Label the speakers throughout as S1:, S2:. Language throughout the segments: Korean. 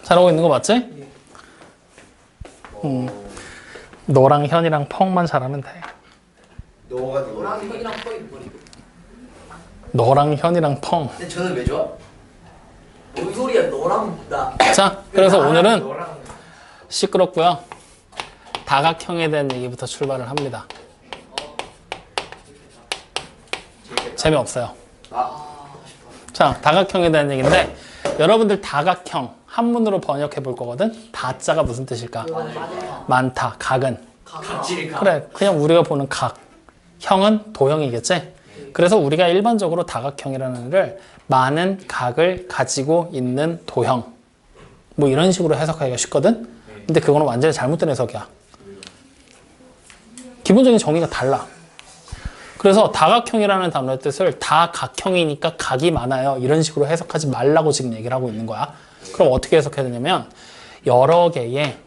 S1: 잘하고 있는 거 맞지? 너랑 현이랑 펑만 잘하면 돼.
S2: 너랑 현이랑 펑이 뭐니?
S1: 너랑 현이랑 펑.
S2: 근데 저는 왜 좋아? 뭔 소리야 너랑 나.
S1: 자, 그래서 오늘은 시끄럽고요. 다각형에 대한 얘기부터 출발을 합니다. 재미없어요. 자, 다각형에 대한 얘기인데 여러분들 다각형 한문으로 번역해 볼 거거든. 다자가 무슨 뜻일까? 많다. 각은
S2: 각질이 각.
S1: 그래, 그냥 우리가 보는 각. 형은 도형이겠지? 그래서 우리가 일반적으로 다각형이라는 애를 많은 각을 가지고 있는 도형. 뭐 이런 식으로 해석하기가 쉽거든? 근데 그거는 완전히 잘못된 해석이야. 기본적인 정의가 달라. 그래서 다각형이라는 단어의 뜻을 다각형이니까 각이 많아요. 이런 식으로 해석하지 말라고 지금 얘기를 하고 있는 거야. 그럼 어떻게 해석해야 되냐면 여러 개의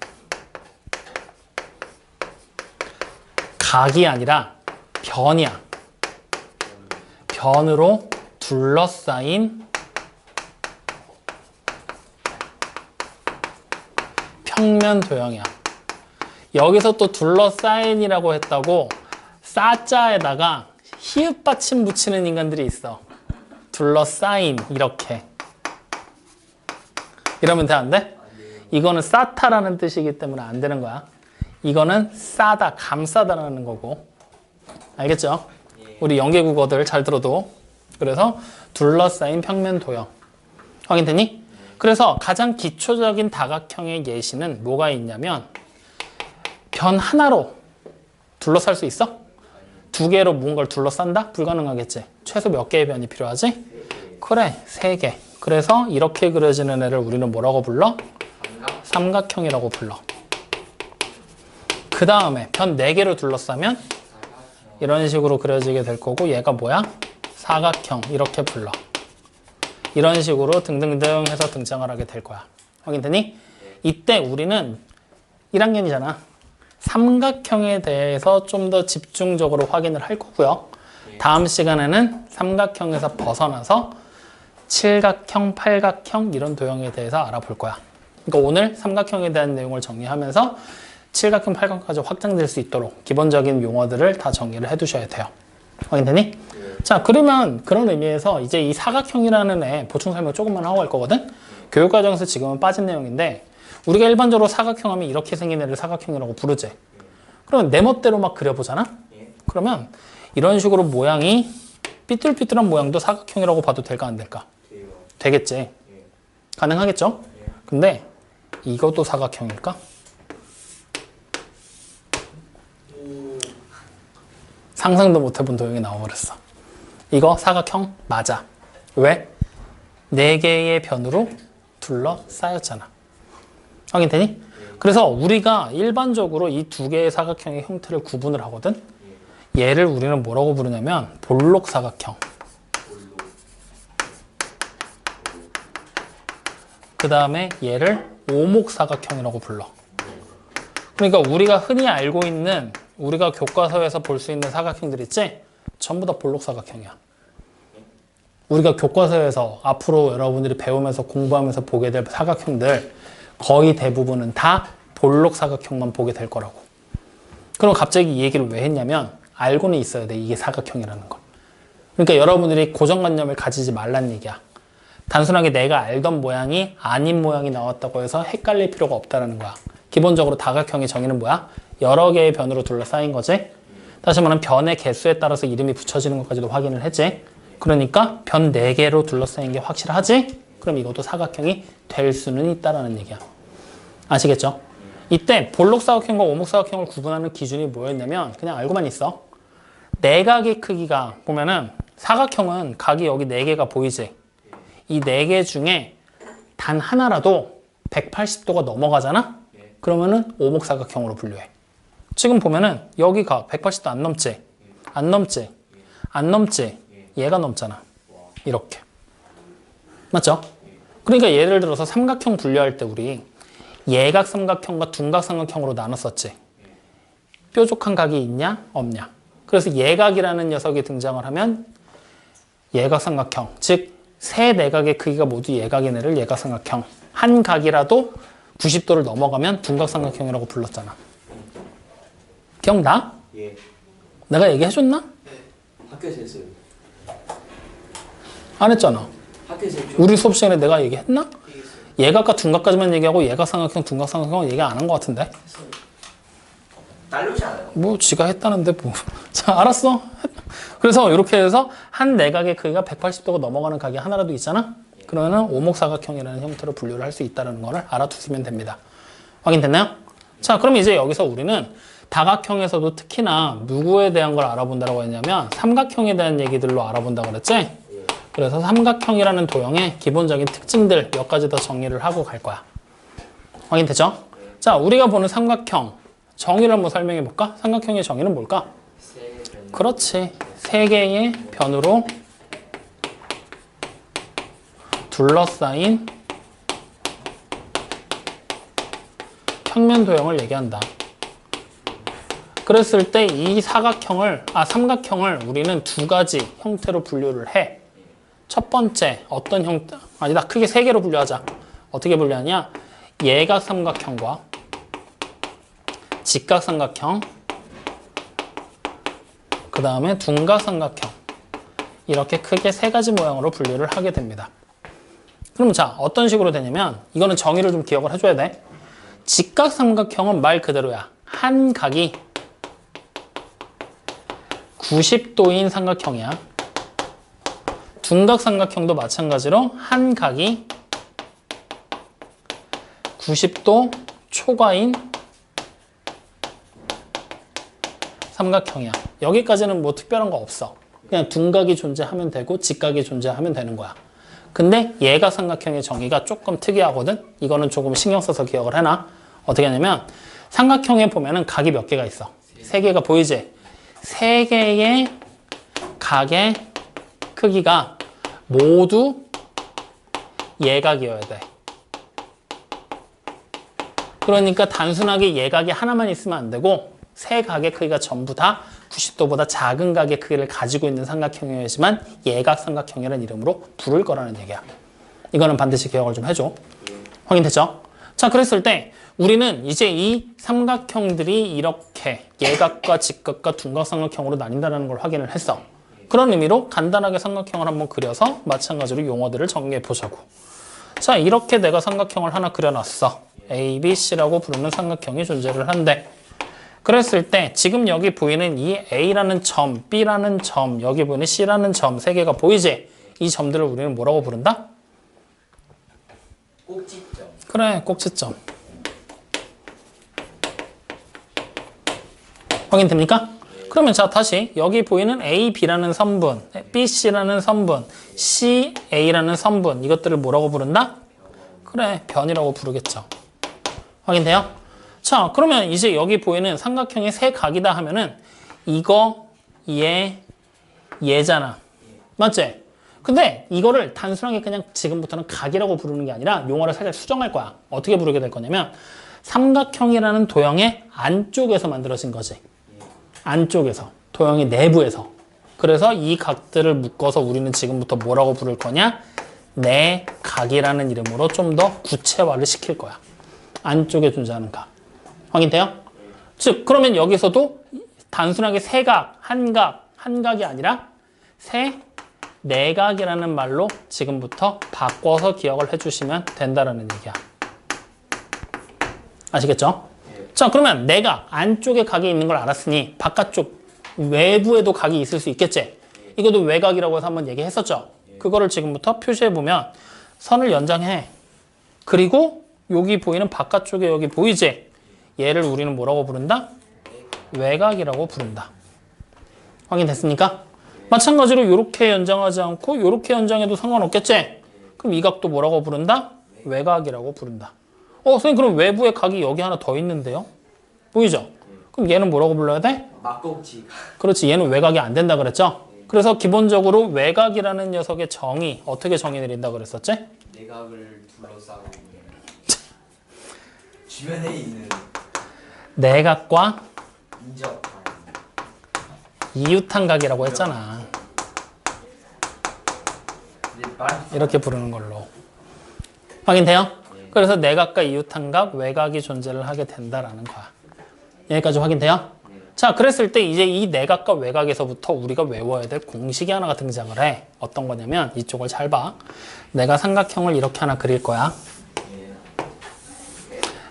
S1: 각이 아니라 변이야. 변으로 둘러싸인 평면 도형이야. 여기서 또 둘러싸인이라고 했다고 싸자에다가 히읗 받침 붙이는 인간들이 있어. 둘러싸인 이렇게. 이러면 돼, 안 돼? 이거는 싸다라는 뜻이기 때문에 안 되는 거야. 이거는 싸다, 감싸다라는 거고. 알겠죠? 우리 연계국어들 잘 들어도. 그래서 둘러싸인 평면 도형. 확인되니? 그래서 가장 기초적인 다각형의 예시는 뭐가 있냐면 변 하나로 둘러쌀 수 있어? 두 개로 뭔가를 둘러싼다? 불가능하겠지. 최소 몇 개의 변이 필요하지? 그래, 3개. 그래서 이렇게 그려지는 애를 우리는 뭐라고 불러? 삼각형이라고 불러. 그 다음에 변 4개로 둘러싸면 이런 식으로 그려지게 될 거고 얘가 뭐야? 사각형 이렇게 불러. 이런 식으로 등등등 해서 등장을 하게 될 거야. 확인되니? 이때 우리는 1학년이잖아. 삼각형에 대해서 좀 더 집중적으로 확인을 할 거고요. 다음 시간에는 삼각형에서 벗어나서 칠각형, 팔각형 이런 도형에 대해서 알아볼 거야. 그러니까 오늘 삼각형에 대한 내용을 정리하면서 칠각형, 팔각형까지 확장될 수 있도록 기본적인 용어들을 다 정리를 해두셔야 돼요. 확인되니? 자, 그러면 그런 의미에서 이제 이 사각형이라는 애 보충 설명 조금만 하고 갈 거거든? 교육과정에서 지금은 빠진 내용인데 우리가 일반적으로 사각형 하면 이렇게 생긴 애를 사각형이라고 부르지. 그러면 내 멋대로 막 그려보잖아? 그러면 이런 식으로 모양이 삐뚤삐뚤한 모양도 사각형이라고 봐도 될까 안 될까? 되겠지. 가능하겠죠? 근데 이것도 사각형일까? 상상도 못 해본 도형이 나와버렸어. 이거 사각형 맞아. 왜? 4개의 변으로 둘러싸였잖아. 확인되니? 그래서 우리가 일반적으로 이 2개의 사각형의 형태를 구분을 하거든? 얘를 우리는 뭐라고 부르냐면 볼록사각형. 그 다음에 얘를 오목사각형이라고 불러. 그러니까 우리가 흔히 알고 있는 우리가 교과서에서 볼 수 있는 사각형들 있지? 전부 다 볼록사각형이야. 우리가 교과서에서 앞으로 여러분들이 배우면서 공부하면서 보게 될 사각형들 거의 대부분은 다 볼록사각형만 보게 될 거라고. 그럼 갑자기 이 얘기를 왜 했냐면 알고는 있어야 돼. 이게 사각형이라는 걸. 그러니까 여러분들이 고정관념을 가지지 말란 얘기야. 단순하게 내가 알던 모양이 아닌 모양이 나왔다고 해서 헷갈릴 필요가 없다는 거야. 기본적으로 다각형의 정의는 뭐야? 여러 개의 변으로 둘러싸인 거지. 다시 말하면 변의 개수에 따라서 이름이 붙여지는 것까지도 확인을 했지. 그러니까 변 4개로 둘러싸인 게 확실하지? 그럼 이것도 사각형이 될 수는 있다라는 얘기야. 아시겠죠? 이때 볼록사각형과 오목사각형을 구분하는 기준이 뭐였냐면 그냥 알고만 있어. 내각의 크기가 보면은 사각형은 각이 여기 4개가 보이지? 이 4개 중에 단 하나라도 180도가 넘어가잖아? 그러면은 오목사각형으로 분류해. 지금 보면은 여기 각 180도 안 넘지? 안 넘지? 안 넘지? 얘가 넘잖아. 이렇게. 맞죠? 그러니까 예를 들어서 삼각형 분류할 때 우리 예각 삼각형과 둔각 삼각형으로 나눴었지. 뾰족한 각이 있냐? 없냐? 그래서 예각이라는 녀석이 등장을 하면 예각 삼각형, 즉 세 내각의 크기가 모두 예각인 애를 예각 삼각형 한 각이라도 90도를 넘어가면 둔각삼각형이라고 불렀잖아. 기억나?
S2: 예.
S1: 내가 얘기해줬나?
S2: 학교에서 했어요.
S1: 안 했잖아.
S2: 학교에서 했죠.
S1: 우리 수업 시간에 내가 얘기했나?
S2: 얘기했어요.
S1: 예각과 둔각까지만 얘기하고 예각삼각형, 둔각삼각형은 얘기 안 한 것 같은데?
S2: 했어요. 딸려오지 않아요?
S1: 뭐 지가 했다는데 뭐. 자, 알았어. 그래서 이렇게 해서 한 내각의 크기가 180도가 넘어가는 각이 하나라도 있잖아? 그러면 오목사각형이라는 형태로 분류를 할 수 있다는 거를 알아두시면 됩니다. 확인됐나요? 자, 그럼 이제 여기서 우리는 다각형에서도 특히나 누구에 대한 걸 알아본다고 했냐면 삼각형에 대한 얘기들로 알아본다고 그랬지? 그래서 삼각형이라는 도형의 기본적인 특징들 몇 가지 더 정리를 하고 갈 거야. 확인됐죠? 자, 우리가 보는 삼각형 정의를 한번 설명해 볼까? 삼각형의 정의는 뭘까? 그렇지. 세 개의 변으로 둘러싸인 평면 도형을 얘기한다. 그랬을 때 이 삼각형을 우리는 두 가지 형태로 분류를 해. 첫 번째, 어떤 형태? 아니다, 크게 세 개로 분류하자. 어떻게 분류하냐? 예각삼각형과 직각삼각형, 그 다음에 둔각삼각형. 이렇게 크게 세 가지 모양으로 분류를 하게 됩니다. 그럼 자, 어떤 식으로 되냐면, 이거는 정의를 좀 기억을 해줘야 돼. 직각삼각형은 말 그대로야. 한 각이 90도인 삼각형이야. 둔각삼각형도 마찬가지로 한 각이 90도 초과인 삼각형이야. 여기까지는 뭐 특별한 거 없어. 그냥 둔각이 존재하면 되고 직각이 존재하면 되는 거야. 근데 예각삼각형의 정의가 조금 특이하거든. 이거는 조금 신경 써서 기억을 해놔. 어떻게 하냐면 삼각형에 보면은 각이 몇 개가 있어. 세 개가 보이지? 세 개의 각의 크기가 모두 예각이어야 돼. 그러니까 단순하게 예각이 하나만 있으면 안 되고 세 각의 크기가 전부 다 90도보다 작은 각의 크기를 가지고 있는 삼각형이어야지만 예각삼각형이라는 이름으로 부를 거라는 얘기야. 이거는 반드시 기억을 좀 해줘. 확인됐죠? 자, 그랬을 때 우리는 이제 이 삼각형들이 이렇게 예각과 직각과 둔각삼각형으로 나뉜다는 걸 확인을 했어. 그런 의미로 간단하게 삼각형을 한번 그려서 마찬가지로 용어들을 정리해 보자고. 자, 이렇게 내가 삼각형을 하나 그려놨어. A, B, C라고 부르는 삼각형이 존재를 한대. 그랬을 때 지금 여기 보이는 이 A라는 점, B라는 점, 여기 보이는 C라는 점 세 개가 보이지? 이 점들을 우리는 뭐라고 부른다?
S2: 꼭지점.
S1: 그래, 꼭지점. 확인됩니까? 그러면 자, 다시 여기 보이는 A, B라는 선분, B, C라는 선분, C, A라는 선분, 이것들을 뭐라고 부른다? 그래, 변이라고 부르겠죠. 확인돼요? 자, 그러면 이제 여기 보이는 삼각형의 세 각이다 하면은 이거, 얘잖아. 맞지? 근데 이거를 단순하게 그냥 지금부터는 각이라고 부르는 게 아니라 용어를 살짝 수정할 거야. 어떻게 부르게 될 거냐면 삼각형이라는 도형의 안쪽에서 만들어진 거지. 안쪽에서. 도형의 내부에서. 그래서 이 각들을 묶어서 우리는 지금부터 뭐라고 부를 거냐? 내각이라는 이름으로 좀 더 구체화를 시킬 거야. 안쪽에 존재하는 각. 확인돼요? 즉, 그러면 여기서도 단순하게 세각, 한각이 아니라 내각이라는 말로 지금부터 바꿔서 기억을 해주시면 된다는 얘기야. 아시겠죠? 자, 그러면 내각, 안쪽에 각이 있는 걸 알았으니 바깥쪽, 외부에도 각이 있을 수 있겠지? 이것도 외각이라고 해서 한번 얘기했었죠? 그거를 지금부터 표시해보면 선을 연장해. 그리고 여기 보이는 바깥쪽에 여기 보이지? 얘를 우리는 뭐라고 부른다? 외각이라고 부른다. 확인됐습니까? 마찬가지로 이렇게 연장하지 않고 이렇게 연장해도 상관없겠지? 그럼 이 각도 뭐라고 부른다? 외각이라고 부른다. 선생님, 그럼 외부에 각이 여기 하나 더 있는데요? 보이죠? 그럼 얘는 뭐라고 불러야 돼?
S2: 막꼭지.
S1: 그렇지, 얘는 외각이 안 된다 그랬죠? 그래서 기본적으로 외각이라는 녀석의 정의, 어떻게 정의 내린다 그랬었지?
S2: 내각을 둘러싸고 주변에 있는
S1: 내각과
S2: 인접.
S1: 이웃한 각이라고 했잖아. 이렇게 부르는 걸로. 확인돼요? 그래서 내각과 이웃한 각 외곽이 존재를 하게 된다라는 거야. 여기까지 확인돼요? 자, 그랬을 때 이제 이 내각과 외곽에서부터 우리가 외워야 될 공식이 하나가 등장을 해. 어떤 거냐면 이쪽을 잘 봐. 내가 삼각형을 이렇게 하나 그릴 거야.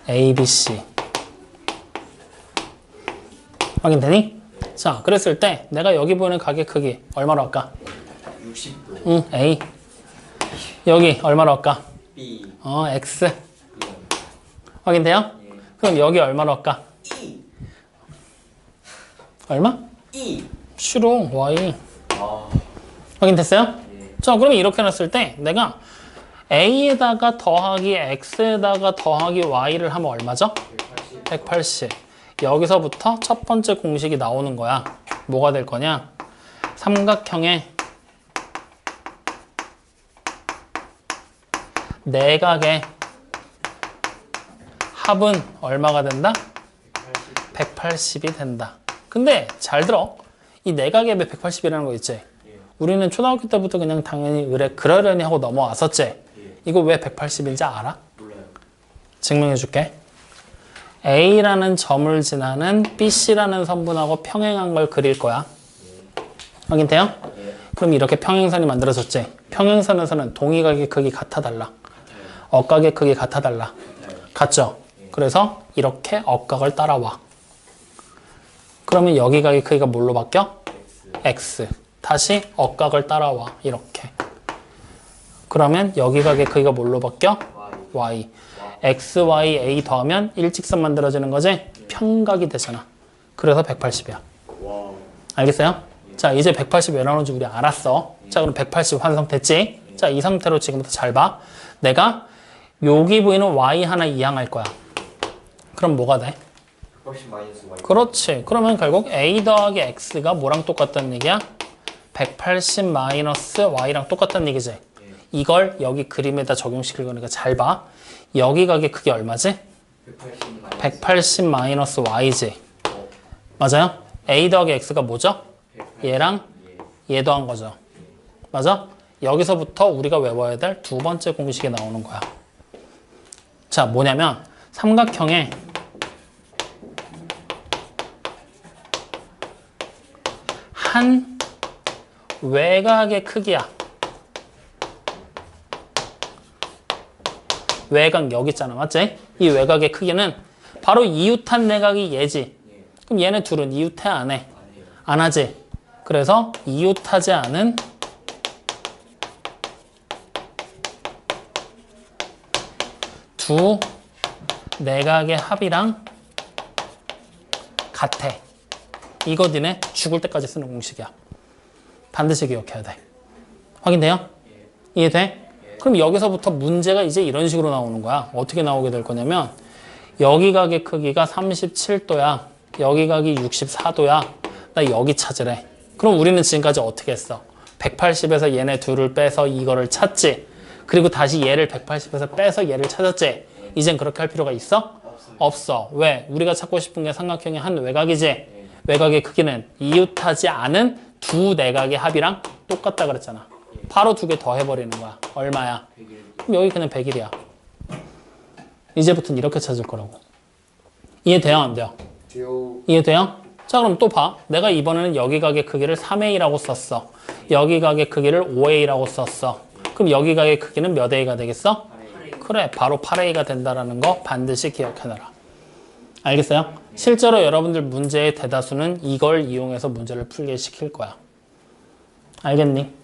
S1: A, B, C. 확인되니? 자, 그랬을 때 내가 여기 보이는 각의 크기 얼마로 할까?
S2: 60도.
S1: 응, A. 여기 얼마로 할까?
S2: B.
S1: X. 확인돼요? 그럼 여기 얼마로 할까?
S2: E.
S1: 얼마?
S2: E.
S1: 슈로 Y.
S2: 아.
S1: 확인됐어요?
S2: 예.
S1: 자, 그러면 이렇게 놨을 때 내가 A에다가 더하기 X에다가 더하기 Y를 하면 얼마죠? 180. 여기서부터 첫 번째 공식이 나오는 거야. 뭐가 될 거냐? 삼각형의 내각의 합은 얼마가 된다? 180이 된다. 근데 잘 들어. 이 내각의 합이 180이라는 거 있지? 우리는 초등학교 때부터 그냥 당연히 그러려니 하고 넘어왔었지? 이거 왜 180인지 알아?
S2: 몰라요.
S1: 증명해 줄게. A라는 점을 지나는 BC라는 선분하고 평행한 걸 그릴 거야. 확인돼요? 그럼 이렇게 평행선이 만들어졌지? 평행선에서는 동의각의 크기 같아 달라? 억각의 크기 같아 달라? 같죠? 그래서 이렇게 억각을 따라와. 그러면 여기 각의 크기가 뭘로 바뀌어? X. 다시 억각을 따라와. 이렇게. 그러면 여기 각의 크기가 뭘로 바뀌어? Y. X, Y, A 더하면 일직선 만들어지는 거지? 평각이 되잖아. 그래서 180이야. 알겠어요? 자, 이제 180 왜 나오는지 우리 알았어. 자, 그럼 180 완성됐지? 자, 이 상태로 지금부터 잘 봐. 내가 여기 보이는 Y 하나 이항할 거야. 그럼 뭐가 돼?
S2: 180 마이너스 Y.
S1: 그렇지. 그러면 결국 A 더하기 X가 뭐랑 똑같다는 얘기야? 180 마이너스 Y랑 똑같다는 얘기지? 이걸 여기 그림에다 적용시킬 거니까 잘 봐. 여기 각의 크기 얼마지? 180 마이너스 Y지. 맞아요? A 더하기 X가 뭐죠? 얘랑 얘 더한 거죠. 맞아? 여기서부터 우리가 외워야 될 두 번째 공식이 나오는 거야. 자, 뭐냐면 삼각형의 한 외곽의 크기야. 외곽 여기 있잖아. 맞지? 이 외곽의 크기는 바로 이웃한 내각이 얘지. 그럼 얘네 둘은 이웃해 안 해? 안 하지. 그래서 이웃하지 않은 두 내각의 합이랑 같아. 이거 니네 죽을 때까지 쓰는 공식이야. 반드시 기억해야 돼. 확인돼요? 이해돼? 그럼 여기서부터 문제가 이제 이런 식으로 나오는 거야. 어떻게 나오게 될 거냐면 여기 각의 크기가 37도야. 여기 각이 64도야. 나 여기 찾으래. 그럼 우리는 지금까지 어떻게 했어? 180에서 얘네 둘을 빼서 이거를 찾지. 그리고 다시 얘를 180에서 빼서 얘를 찾았지. 이젠 그렇게 할 필요가 있어? 없어. 왜? 우리가 찾고 싶은 게 삼각형의 한 외곽이지. 외곽의 크기는 이웃하지 않은 두 내각의 합이랑 똑같다 그랬잖아. 바로 두 개 더 해버리는 거야. 얼마야? 그럼 여기 그냥 100일이야. 이제부터는 이렇게 찾을 거라고. 이해돼요? 안 돼요? 이해돼요? 자, 그럼 또 봐. 내가 이번에는 여기 각의 크기를 3A라고 썼어. 여기 각의 크기를 5A라고 썼어. 그럼 여기 각의 크기는 몇 A가 되겠어?
S2: 8A.
S1: 그래, 바로 8A가 된다는 거 반드시 기억해놔라. 알겠어요? 실제로 여러분들 문제의 대다수는 이걸 이용해서 문제를 풀게 시킬 거야. 알겠니?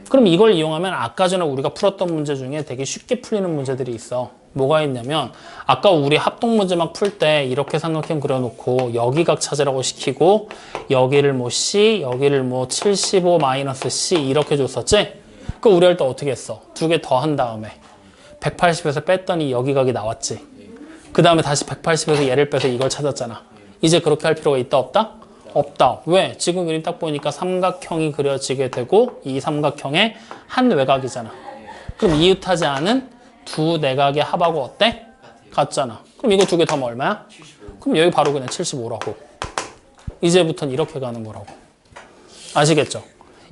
S1: 그럼 이걸 이용하면 아까 전에 우리가 풀었던 문제 중에 되게 쉽게 풀리는 문제들이 있어. 뭐가 있냐면 아까 우리 합동 문제 막 풀 때 이렇게 삼각형 그려놓고 여기 각 찾으라고 시키고 여기를 뭐 C, 여기를 뭐 75 마이너스 C 이렇게 줬었지? 그 우리 할 때 어떻게 했어? 두 개 더 한 다음에 180에서 뺐더니 여기 각이 나왔지? 그 다음에 다시 180에서 얘를 빼서 이걸 찾았잖아. 이제 그렇게 할 필요가 있다 없다? 없다. 왜? 지금 그림 딱 보니까 삼각형이 그려지게 되고 이 삼각형의 한 외곽이잖아. 그럼 이웃하지 않은 두 내각의 합하고 어때? 같잖아. 그럼 이거 두 개 더하면 얼마야?
S2: 75.
S1: 그럼 여기 바로 그냥 75라고. 이제부터는 이렇게 가는 거라고. 아시겠죠?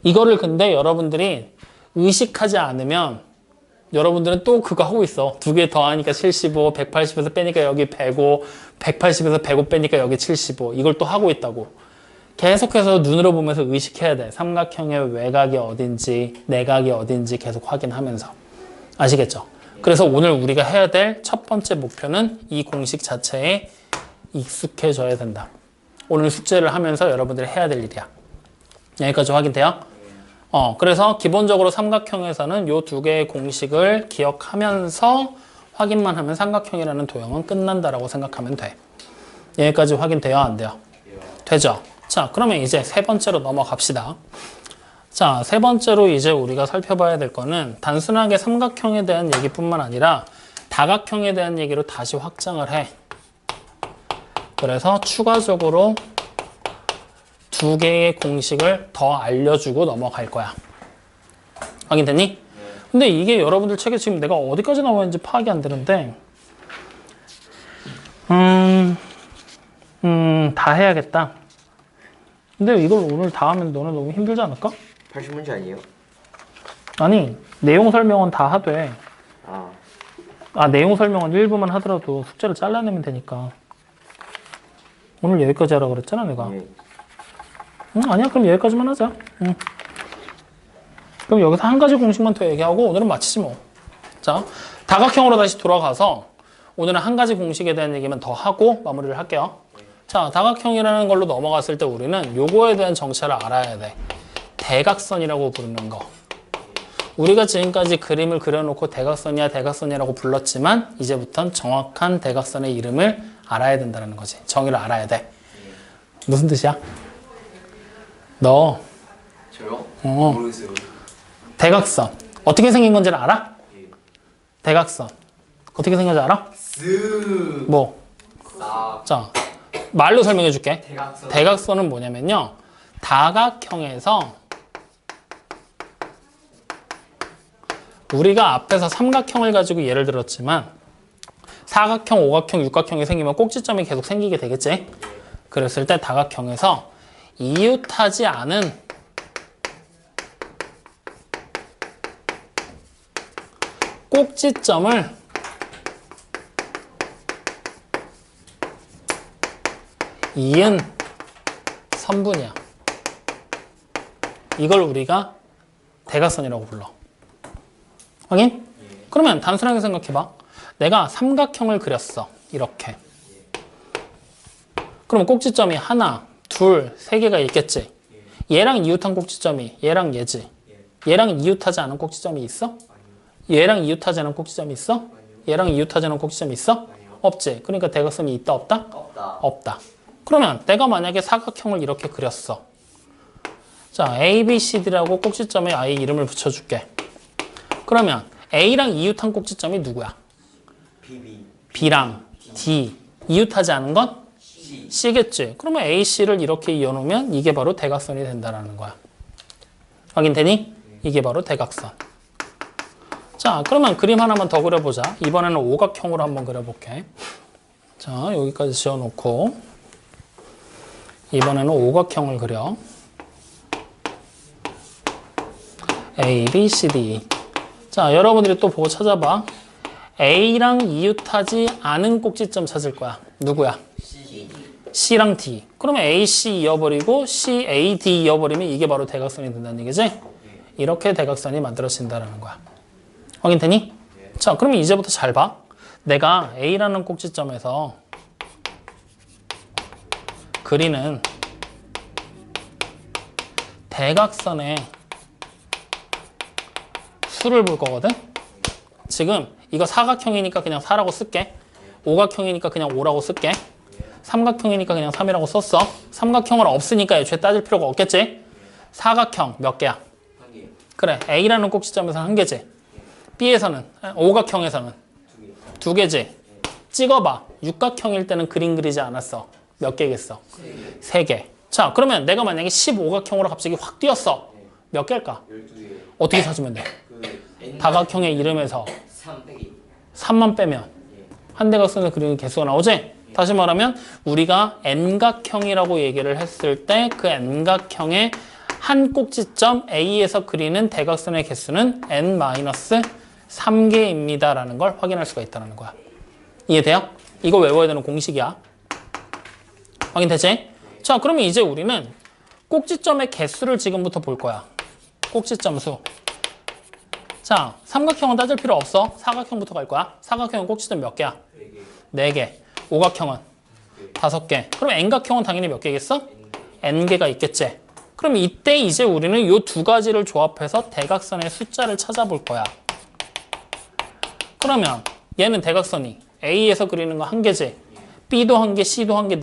S1: 이거를 근데 여러분들이 의식하지 않으면 여러분들은 또 그거 하고 있어. 두 개 더하니까 75, 180에서 빼니까 여기 105, 180에서 105 빼니까 여기 75. 이걸 또 하고 있다고. 계속해서 눈으로 보면서 의식해야 돼. 삼각형의 외곽이 어딘지, 내각이 어딘지 계속 확인하면서. 아시겠죠? 그래서 오늘 우리가 해야 될 첫 번째 목표는 이 공식 자체에 익숙해져야 된다. 오늘 숙제를 하면서 여러분들이 해야 될 일이야. 여기까지 확인돼요? 그래서 기본적으로 삼각형에서는 요 두 개의 공식을 기억하면서 확인만 하면 삼각형이라는 도형은 끝난다라고 생각하면 돼. 여기까지 확인돼요? 안 돼요? 되죠? 자, 그러면 이제 세 번째로 넘어갑시다. 자, 세 번째로 이제 우리가 살펴봐야 될 거는 단순하게 삼각형에 대한 얘기뿐만 아니라 다각형에 대한 얘기로 다시 확장을 해. 그래서 추가적으로 두 개의 공식을 더 알려주고 넘어갈 거야. 확인됐니? 근데 이게 여러분들 책에 지금 내가 어디까지 나와 있는지 파악이 안 되는데 다 해야겠다. 근데 이걸 오늘 다 하면 너는 너무 힘들지 않을까?
S3: 80문제 아니에요?
S1: 아니, 내용 설명은 다 하되
S3: 아,
S1: 내용 설명은 일부만 하더라도 숙제를 잘라내면 되니까. 오늘 여기까지 하라고 그랬잖아 내가.
S3: 예.
S1: 아니야, 그럼 여기까지만 하자. 그럼 여기서 한 가지 공식만 더 얘기하고 오늘은 마치지 뭐. 자, 다각형으로 다시 돌아가서 오늘은 한 가지 공식에 대한 얘기만 더 하고 마무리를 할게요. 자, 다각형이라는 걸로 넘어갔을 때 우리는 요거에 대한 정체를 알아야 돼. 대각선이라고 부르는 거. 우리가 지금까지 그림을 그려놓고 대각선이야 대각선이라고 불렀지만 이제부터는 정확한 대각선의 이름을 알아야 된다는 거지. 정의를 알아야 돼. 무슨 뜻이야? 너
S2: 저요?
S3: 모르겠어요.
S1: 대각선 어떻게 생긴 건지를 알아? 대각선 어떻게 생긴지 알아? 뭐? 자, 말로 설명해 줄게.
S2: 대각선.
S1: 대각선은 뭐냐면요, 다각형에서 우리가 앞에서 삼각형을 가지고 예를 들었지만 사각형, 오각형, 육각형이 생기면 꼭지점이 계속 생기게 되겠지? 그랬을 때 다각형에서 이웃하지 않은 꼭지점을 이은 선분이야. 이걸 우리가 대각선이라고 불러. 확인? 그러면 단순하게 생각해봐. 내가 삼각형을 그렸어. 이렇게. 그럼 꼭지점이 하나, 둘, 세 개가 있겠지. 얘랑 이웃한 꼭지점이 얘랑 얘지. 얘랑 이웃하지 않은 꼭지점이 있어? 얘랑 이웃하지 않은 꼭지점이 있어? 얘랑 이웃하지 않은 꼭지점이 있어? 없지. 그러니까 대각선이 있다 없다?
S2: 없다.
S1: 없다. 그러면 내가 만약에 사각형을 이렇게 그렸어. 자, A, B, C, D라고 꼭지점에 아예 이름을 붙여줄게. 그러면 A랑 이웃한 꼭지점이 누구야? B랑 D. 이웃하지 않은 건? C겠지. 그러면 A, C를 이렇게 이어놓으면 이게 바로 대각선이 된다는 거야. 확인되니? 이게 바로 대각선. 자, 그러면 그림 하나만 더 그려보자. 이번에는 오각형으로 한번 그려볼게. 자, 여기까지 지어놓고 이번에는 오각형을 그려. A, B, C, D. 자, 여러분들이 또 보고 찾아봐. A랑 이웃하지 않은 꼭지점 찾을 거야. 누구야? C랑 D. 그러면 A, C 이어버리고 C, A, D 이어버리면 이게 바로 대각선이 된다는 얘기지? 이렇게 대각선이 만들어진다는 거야. 확인되니? 자, 그러면 이제부터 잘 봐. 내가 A라는 꼭지점에서 그리는 대각선의 수를 볼 거거든? 지금 이거 사각형이니까 그냥 4라고 쓸게. 오각형이니까 그냥 5라고 쓸게. 삼각형이니까 그냥 3이라고 썼어. 삼각형은 없으니까 애초에 따질 필요가 없겠지? 사각형 몇 개야? 그래, A라는 꼭지점에서는 한 개지. B에서는, 오각형에서는 두 개지. 찍어봐. 육각형일 때는 그림 그리지 않았어. 몇 개겠어? 세 개. 자, 그러면 내가 만약에 15각형으로 갑자기 확 뛰었어. 몇 개일까?
S3: 12개.
S1: 어떻게 찾으면 돼? 다각형의 이름에서
S2: 3 빼기.
S1: 3만 빼면 한 대각선을 그리는 개수가 나오지? 다시 말하면 우리가 N각형이라고 얘기를 했을 때 그 N각형의 한 꼭지점 A에서 그리는 대각선의 개수는 N-1 3개입니다 라는 걸 확인할 수가 있다는 거야. 이해돼요? 이거 외워야 되는 공식이야. 확인되지? 자, 그러면 이제 우리는 꼭지점의 개수를 지금부터 볼 거야. 꼭지점 수. 자, 삼각형은 따질 필요 없어. 사각형부터 갈 거야. 사각형은 꼭지점 몇 개야? 4개. 오각형은 5개. 그럼 N각형은 당연히 몇 개겠어? N개가 있겠지. 그럼 이때 이제 우리는 이 두 가지를 조합해서 대각선의 숫자를 찾아볼 거야. 그러면 얘는 대각선이 A에서 그리는 거 한 개지. B도 한 개, C도 한 개,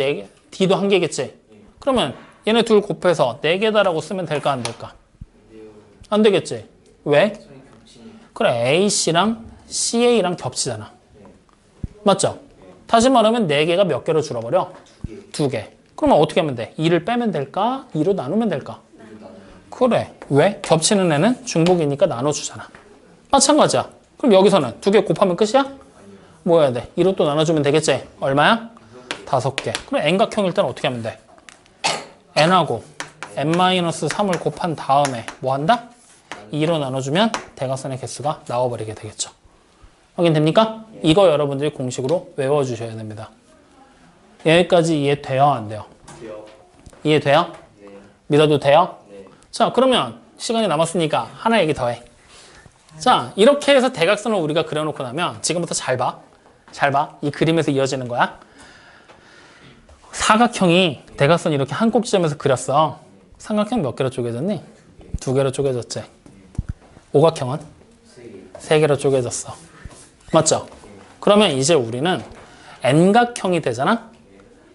S1: D도 한 개겠지. 그러면 얘네 둘 곱해서 4개다라고 쓰면 될까 안 될까? 안 되겠지. 왜? 그래, AC랑 CA랑 겹치잖아. 맞죠? 다시 말하면 4개가 몇 개로 줄어버려? 2개. 그러면 어떻게 하면 돼? 2를 빼면 될까? 2로 나누면 될까? 그래. 왜? 겹치는 애는 중복이니까 나눠주잖아. 마찬가지야. 그럼 여기서는 2개 곱하면 끝이야? 뭐 해야 돼? 2로 또 나눠주면 되겠지? 얼마야? 5개. 그럼 N각형일 때는 어떻게 하면 돼? N하고 N-3을 곱한 다음에 뭐 한다? 2로 나눠주면 대각선의 개수가 나와버리게 되겠죠. 확인됩니까? 이거 여러분들이 공식으로 외워주셔야 됩니다. 여기까지 이해돼요? 안 돼요?
S3: 돼요.
S1: 이해돼요?
S3: 네.
S1: 믿어도 돼요?
S3: 네.
S1: 자, 그러면 시간이 남았으니까 하나 얘기 더 해. 자, 이렇게 해서 대각선을 우리가 그려놓고 나면 지금부터 잘 봐. 잘 봐. 이 그림에서 이어지는 거야. 사각형이 대각선 이렇게 한 꼭지점에서 그렸어. 삼각형 몇 개로 쪼개졌니? 2개로 쪼개졌지. 오각형은? 3개로 쪼개졌어. 맞죠? 그러면 이제 우리는 N각형이 되잖아?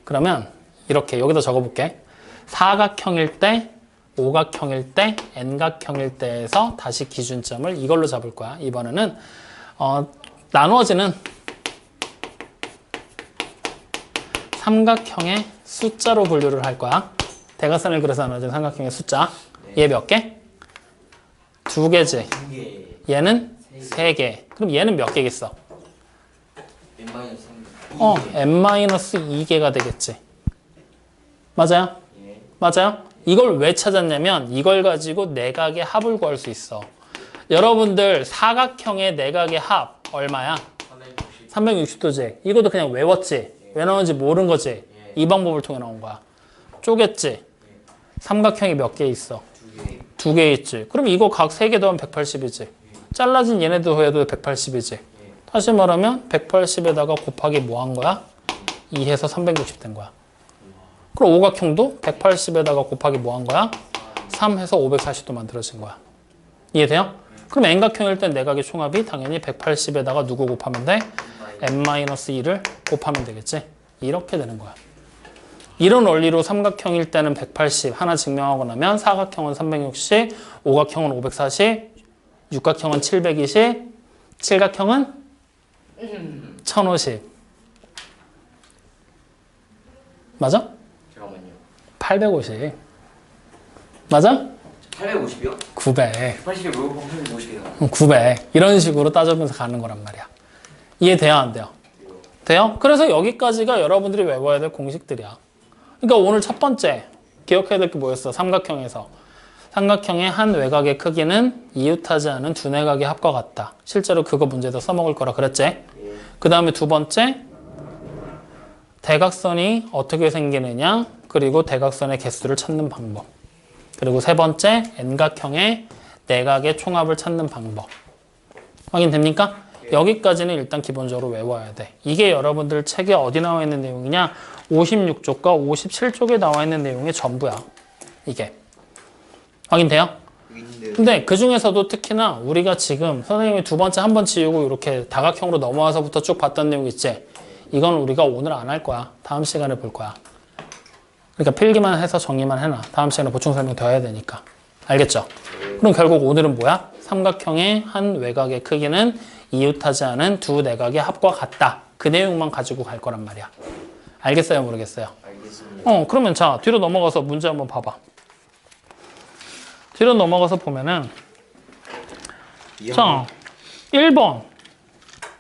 S1: 그러면 이렇게 여기다 적어볼게. 사각형일 때, 오각형일 때, N각형일 때에서 다시 기준점을 이걸로 잡을 거야. 이번에는 나누어지는 삼각형의 숫자로 분류를 할 거야. 대각선을 그려서 나눠진 삼각형의 숫자. 얘 몇 개? 2개지. 얘는 3개. 그럼 얘는 몇 개겠어? N-2개가 되겠지. 맞아요? 맞아요? 이걸 왜 찾았냐면 이걸 가지고 내각의 합을 구할 수 있어. 여러분들 사각형의 내각의 합 얼마야? 360도지. 이것도 그냥 외웠지. 왜 나오는지 모르는 거지. 이 방법을 통해 나온 거야. 쪼갰지. 삼각형이 몇 개 있어? 2개 있지. 그럼 이거 각 3개 더하면 180이지. 잘라진 얘네도 해도 180이지. 다시 말하면 180에다가 곱하기 뭐 한 거야? 2해서 360 된 거야. 그럼 오각형도 180에다가 곱하기 뭐 한 거야? 3해서 540도 만들어진 거야. 이해돼요? 그럼 N각형일 땐 내각의 총합이 당연히 180에다가 누구 곱하면 돼? N-2를 곱하면 되겠지. 이렇게 되는 거야. 이런 원리로 삼각형일 때는 180 하나 증명하고 나면 사각형은 360, 오각형은 540, 육각형은 720, 칠각형은 1050. 맞아?
S3: 잠깐만요.
S1: 850. 맞아?
S3: 850이요?
S1: 900.
S3: 80에 뭐 850이다.
S1: 900. 이런 식으로 따져면서 가는 거란 말이야. 이해돼요? 안 돼요? 돼요? 그래서 여기까지가 여러분들이 외워야 될 공식들이야. 그러니까 오늘 첫 번째 기억해야 될 게 뭐였어? 삼각형에서. 삼각형의 한 외곽의 크기는 이웃하지 않은 두 내각의 합과 같다. 실제로 그거 문제도 써먹을 거라 그랬지? 그 다음에 두 번째, 대각선이 어떻게 생기느냐, 그리고 대각선의 개수를 찾는 방법. 그리고 세 번째, N각형의 내각의 총합을 찾는 방법. 확인됩니까? 여기까지는 일단 기본적으로 외워야 돼. 이게 여러분들 책에 어디 나와 있는 내용이냐? 56쪽과 57쪽에 나와 있는 내용의 전부야. 이게. 확인돼요? 근데 그 중에서도 특히나 우리가 지금 선생님이 두 번째 한 번 지우고 이렇게 다각형으로 넘어와서부터 쭉 봤던 내용 있지? 이건 우리가 오늘 안 할 거야. 다음 시간에 볼 거야. 그러니까 필기만 해서 정리만 해놔. 다음 시간에 보충 설명 더 해야 되니까. 알겠죠? 그럼 결국 오늘은 뭐야? 삼각형의 한 외곽의 크기는 이웃하지 않은 두 내각의 합과 같다. 그 내용만 가지고 갈 거란 말이야. 알겠어요? 모르겠어요?
S3: 알겠습니다.
S1: 그러면 자, 뒤로 넘어가서 문제 한번 봐봐. 뒤로 넘어가서 보면은 자, 1번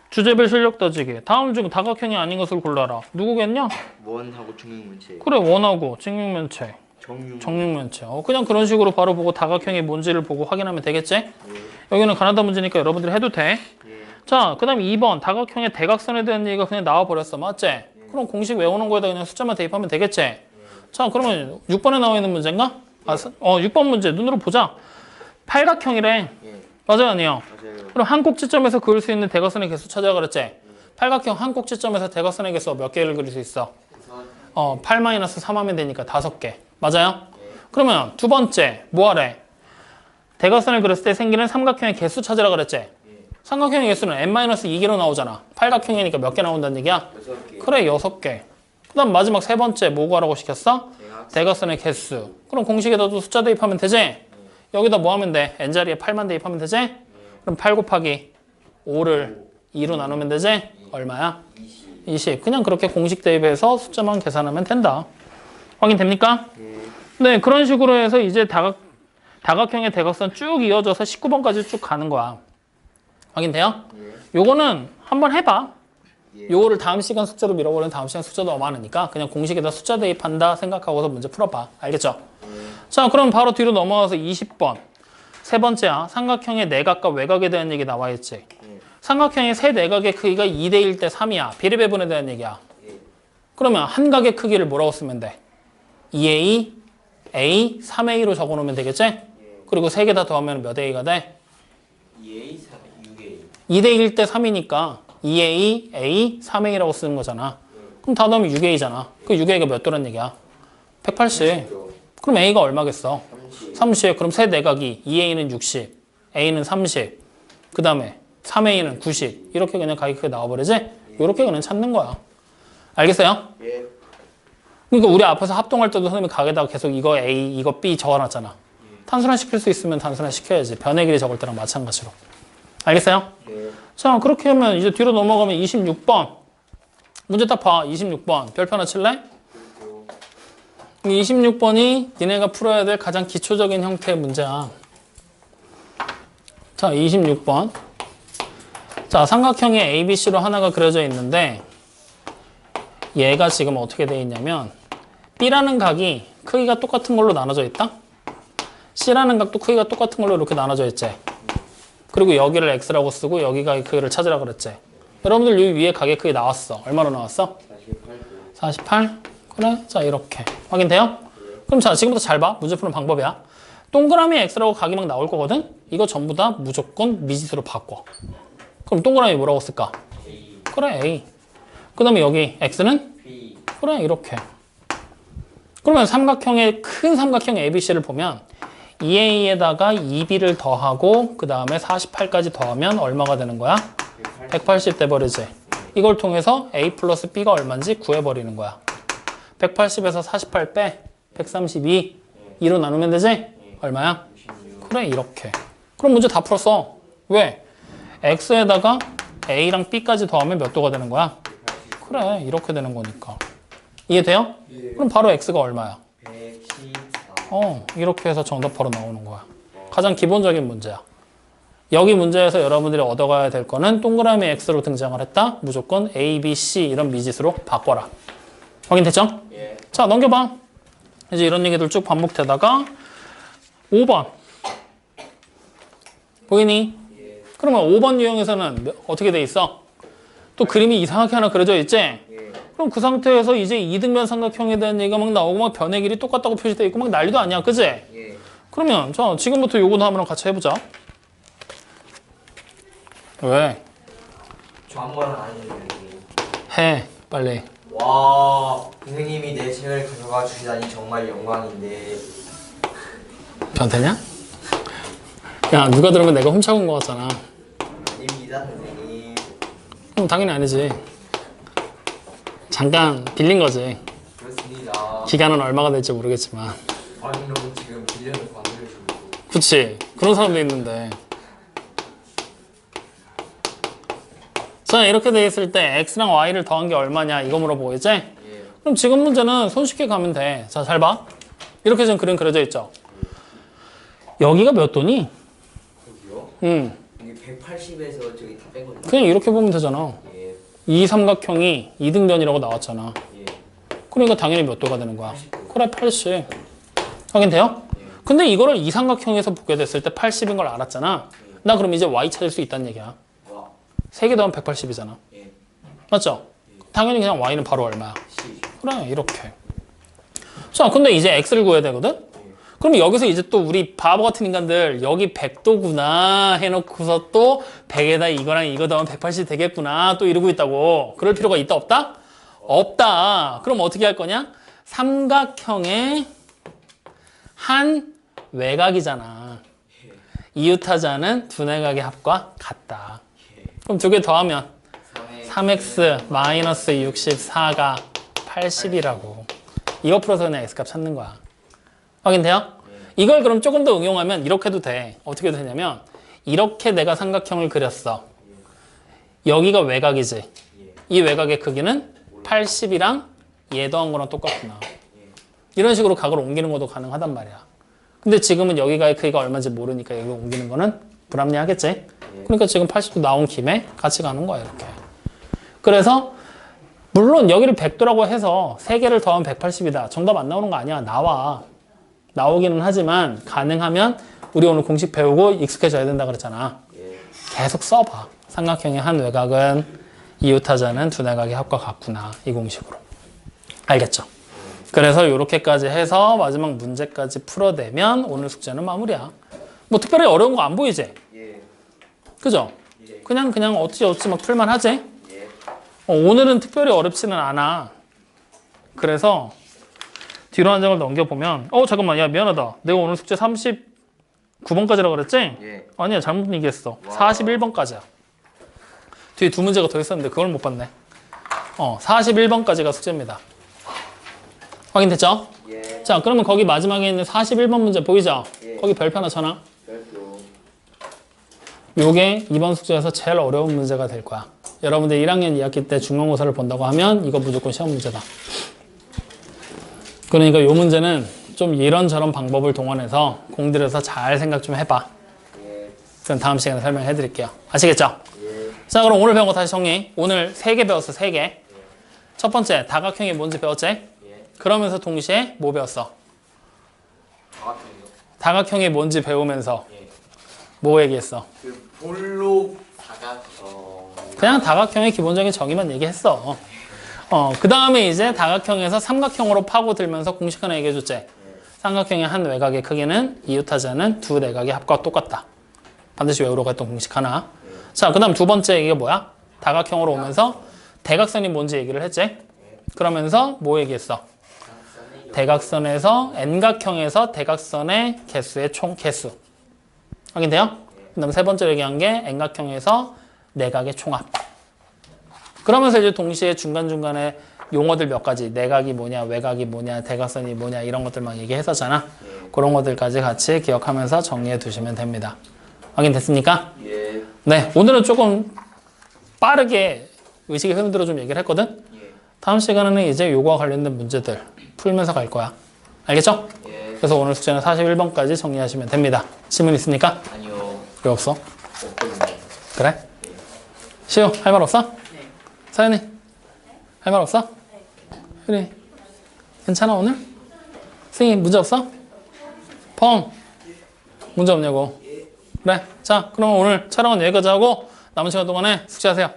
S1: 주제별 실력 따지기. 다음 중 다각형이 아닌 것을 골라라. 누구겠냐?
S3: 원하고 중형문체.
S1: 그래, 원하고 직육면체. 정육면체. 그냥 그런 식으로 바로 보고 다각형이 뭔지를 보고 확인하면 되겠지? 여기는 가나다 문제니까 여러분들이 해도 돼. 자, 그 다음에 2번 다각형의 대각선에 대한 얘기가 그냥 나와버렸어. 맞지? 그럼 공식 외우는 거에다 그냥 숫자만 대입하면 되겠지? 자, 그러면 6번에 나와 있는 문제인가? 6번 문제 눈으로 보자. 팔각형이래. 맞아요, 아니요? 그럼 한 꼭지점에서 그을 수 있는 대각선의 개수 찾아가 그랬지? 팔각형 한 꼭지점에서 대각선의 개수 몇 개를 그릴 수 있어? 8-3 하면 되니까 5개. 맞아요? 그러면 두 번째 뭐 하래? 대각선을 그렸을 때 생기는 삼각형의 개수 찾으라 그랬지? 삼각형의 개수는 n-2개로 나오잖아. 팔각형이니까 몇 개 나온다는 얘기야?
S3: 6개.
S1: 그래, 6개. 그 다음 마지막 세 번째 뭐 구하라고 시켰어? 대각선의 개수. 그럼 공식에다도 숫자 대입하면 되지? 여기다 뭐 하면 돼? n자리에 8만 대입하면 되지? 그럼 8 곱하기 5를 2로 나누면 되지? 얼마야? 20. 그냥 그렇게 공식 대입해서 숫자만 계산하면 된다. 확인됩니까? 네, 그런 식으로 해서 이제 다각형의 대각선 쭉 이어져서 19번까지 쭉 가는 거야. 확인돼요? 요거는 한번 해봐. 요거를 다음 시간 숙제로 밀어버리면 다음 시간 숙제도 너무 많으니까 그냥 공식에다 숫자 대입한다 생각하고서 문제 풀어봐. 알겠죠? 자, 그럼 바로 뒤로 넘어가서 20번. 세 번째야. 삼각형의 내각과 외곽에 대한 얘기 나와 있지. 삼각형의 세 내각의 크기가 2대1 대 3이야. 비례배분에 대한 얘기야. 그러면 한 각의 크기를 뭐라고 쓰면 돼? 2A, A, 3A로 적어놓으면 되겠지? 그리고 세 개 다 더하면 몇 A가 돼?
S3: 2A, 6A.
S1: 2대1 대 3이니까 2A, A, 3A라고 쓰는 거잖아. 그럼 다 넣으면 6A잖아. 그 6A가 몇 도란 얘기야? 180. 그럼 A가 얼마겠어? 30. 그럼 세 내각이 2A는 60, A는 30, 그 다음에 3A는 90. 이렇게 그냥 가격이 나와버리지? 이렇게 그냥 찾는 거야. 알겠어요?
S3: 예.
S1: 그러니까 우리 앞에서 합동할 때도 선생님이 각에다가 계속 이거 A, 이거 B 적어놨잖아. 단순화 시킬 수 있으면 단순화 시켜야지. 변의 길이 적을 때랑 마찬가지로. 알겠어요?
S3: 예.
S1: 자, 그렇게 하면 이제 뒤로 넘어가면 26번. 문제 딱 봐. 26번. 별표 하나 칠래? 26번이 니네가 풀어야 될 가장 기초적인 형태의 문제야. 자, 26번. 자, 삼각형의 ABC로 하나가 그려져 있는데 얘가 지금 어떻게 돼 있냐면 B라는 각이 크기가 똑같은 걸로 나눠져 있다. C라는 각도 크기가 똑같은 걸로 이렇게 나눠져 있지. 그리고 여기를 X라고 쓰고 여기가 크기를 찾으라 그랬지. 여러분들 이 위에 각의 크기 나왔어. 얼마로 나왔어? 48? 그래? 자, 이렇게. 확인돼요? 그럼 자, 지금부터 잘 봐. 문제 푸는 방법이야. 동그라미 X라고 각이 막 나올 거거든? 이거 전부 다 무조건 미지수로 바꿔. 그럼 동그라미 뭐라고 쓸까?
S3: A.
S1: 그래, A. 그 다음에 여기 X는?
S3: B.
S1: 그래, 이렇게. 그러면 큰 삼각형 ABC를 보면 2A에다가 2B를 더하고 그 다음에 48까지 더하면 얼마가 되는 거야? 180 돼버리지. 이걸 통해서 A 플러스 B가 얼마인지 구해버리는 거야. 180에서 48 빼 132 2로 나누면 되지? 얼마야? 그래, 이렇게. 그럼 문제 다 풀었어. 왜? X에다가 A랑 B까지 더하면 몇 도가 되는 거야? 그래, 이렇게 되는 거니까. 이해돼요? 그럼 바로 X가 얼마야?
S3: 114.
S1: 이렇게 해서 정답 바로 나오는 거야. 가장 기본적인 문제야. 여기 문제에서 여러분들이 얻어가야 될 거는 동그라미 X로 등장을 했다. 무조건 A, B, C 이런 미지수로 바꿔라. 확인됐죠?
S3: 예.
S1: 자, 넘겨봐. 이제 이런 얘기들 쭉 반복되다가 5번. 보이니?
S3: 예.
S1: 그러면 5번 유형에서는 어떻게 돼 있어? 또 그림이 이상하게 하나 그려져 있지?
S3: 예.
S1: 그럼 그 상태에서 이제 이등변 삼각형에 대한 얘기가 막 나오고 막 변의 길이 똑같다고 표시되어 있고 막 난리도 아니야. 그지?
S3: 예.
S1: 그러면 자, 지금부터 요거도 한번 같이 해보자. 왜?
S3: 저 아무거나 아니에요.
S1: 해. 빨리.
S3: 와, 선생님이 내 책을 가져가 주시다니 정말 영광인데.
S1: 변태냐? 야, 누가 들으면 내가 훔쳐온 거 같잖아.
S3: 아닙니다, 선생님.
S1: 그럼 당연히 아니지. 잠깐 빌린 거지.
S3: 그렇습니다.
S1: 기간은 얼마가 될지 모르겠지만.
S3: 아니, 너무 지금 빌려놓고 안 들으시고.
S1: 그치. 그런 사람도 있는데. 자, 이렇게 돼 있을 때 X랑 Y를 더한 게 얼마냐 이거 물어보겠지?
S3: 예.
S1: 그럼 지금 문제는 손쉽게 가면 돼. 자, 잘 봐. 이렇게 지금 그림 그려져 있죠? 여기가 몇 도니?
S3: 여기요? 이게 180에서 저기 다 뺀거든요.
S1: 그냥 이렇게 보면 되잖아.
S3: 예.
S1: 이 삼각형이 이등변이라고 나왔잖아.
S3: 예.
S1: 그러니까 당연히 몇 도가 되는 거야?
S3: 80도.
S1: 그래, 80. 확인돼요? 근데 이거를 이삼각형에서 보게 됐을 때 80인 걸 알았잖아. 나 그럼 이제 y 찾을 수 있다는 얘기야.
S3: 와.
S1: 3개 더하면 180이잖아.
S3: 예.
S1: 맞죠? 당연히 그냥 y는 바로 얼마야?
S3: 시.
S1: 그래, 이렇게. 자, 근데 이제 x를 구해야 되거든? 그럼 여기서 이제 또 우리 바보 같은 인간들 여기 100도구나 해놓고서 또 100에다 이거랑 이거 더하면 180 되겠구나 또 이러고 있다고. 그럴 필요가 있다 없다? 없다. 그럼 어떻게 할 거냐? 삼각형의 한 외곽이잖아. 이웃하자는 두 내각의 합과 같다. 그럼 두 개 더하면 3x 마이너스 64가 80이라고. 이거 풀어서 그냥 x값 찾는 거야. 확인돼요? 이걸 그럼 조금 더 응용하면 이렇게 해도 돼. 어떻게 되냐면 이렇게 내가 삼각형을 그렸어. 여기가 외곽이지. 이 외곽의 크기는 80이랑 얘 더한 거랑 똑같구나. 이런 식으로 각을 옮기는 것도 가능하단 말이야. 근데 지금은 여기가의 크기가 얼마인지 모르니까 여기 옮기는 거는 불합리하겠지? 그러니까 지금 80도 나온 김에 같이 가는 거야, 이렇게. 그래서 물론 여기를 100도라고 해서 3개를 더하면 180이다. 정답 안 나오는 거 아니야. 나와. 나오기는 하지만 가능하면 우리 오늘 공식 배우고 익숙해져야 된다 그랬잖아. 계속 써봐. 삼각형의 한 외곽은 이웃하자는 두 내각의 합과 같구나. 이 공식으로. 알겠죠? 그래서 이렇게까지 해서 마지막 문제까지 풀어내면 오늘 숙제는 마무리야. 뭐 특별히 어려운 거 안 보이지?
S3: 예.
S1: 그죠?
S3: 예.
S1: 그냥 어찌 막 풀만 하지?
S3: 예.
S1: 오늘은 특별히 어렵지는 않아. 그래서 뒤로 한 장을 넘겨보면 잠깐만 야 미안하다. 내가 오늘 숙제 39번까지라고 그랬지?
S3: 예.
S1: 아니야 잘못 얘기했어.
S3: 와.
S1: 41번까지야. 뒤에 두 문제가 더 있었는데 그걸 못 봤네. 41번까지가 숙제입니다. 확인됐죠?
S3: 예.
S1: 자 그러면 거기 마지막에 있는 41번 문제 보이죠?
S3: 예.
S1: 거기 별표 하나 쳐놔.
S3: 별표.
S1: 요게 이번 숙제에서 제일 어려운 문제가 될 거야. 여러분들 1학년 2학기 때 중간고사를 본다고 하면 이거 무조건 시험 문제다. 그러니까 요 문제는 좀 이런저런 방법을 동원해서 공들여서 잘 생각 좀 해봐.
S3: 예.
S1: 그럼 다음 시간에 설명해 드릴게요. 아시겠죠?
S3: 예.
S1: 자 그럼 오늘 배운 거 다시 정리. 오늘 3개 배웠어. 3개. 첫 번째 다각형이 뭔지 배웠지?
S3: 예.
S1: 그러면서 동시에 뭐 배웠어?
S3: 다각형이요.
S1: 다각형이 뭔지 배우면서
S3: 예.
S1: 뭐 얘기했어?
S3: 그 볼록 다각형.
S1: 그냥 다각형의 기본적인 정의만 얘기했어. 그 다음에 이제 다각형에서 삼각형으로 파고들면서 공식 하나 얘기해줬지. 삼각형의 한 외곽의 크기는 이웃하자는 두 내각의 합과 똑같다. 반드시 외우라고 했던 공식 하나. 자, 그 다음 두 번째 이게 뭐야? 다각형으로 오면서 대각선이 뭔지 얘기를 했지. 그러면서 뭐 얘기했어? 대각선에서 N각형에서 대각선의 개수의 총 개수. 확인돼요? 그 다음 세 번째로 얘기한 게 N각형에서 내각의 총합. 그러면서 이제 동시에 중간중간에 용어들 몇 가지, 내각이 뭐냐, 외각이 뭐냐, 대각선이 뭐냐 이런 것들 막 얘기했었잖아. 그런 것들까지 같이 기억하면서 정리해 두시면 됩니다. 확인됐습니까?
S3: 예.
S1: 네, 오늘은 조금 빠르게 의식의 흐름대로 좀 얘기를 했거든?
S3: 예.
S1: 다음 시간에는 이제 요거와 관련된 문제들 풀면서 갈 거야. 알겠죠?
S3: 예.
S1: 그래서 오늘 숙제는 41번까지 정리하시면 됩니다. 질문 있습니까?
S3: 아니요.
S1: 왜 없어?
S3: 없거든요.
S1: 그래? 시우, 할 말 없어? 사연이, 할 말 없어? 그래. 괜찮아, 오늘? 선생님, 문제 없어? 펑! 문제 없냐고? 그래. 자, 그러면 오늘 촬영은 여기까지 하고 남은 시간 동안에 숙제하세요.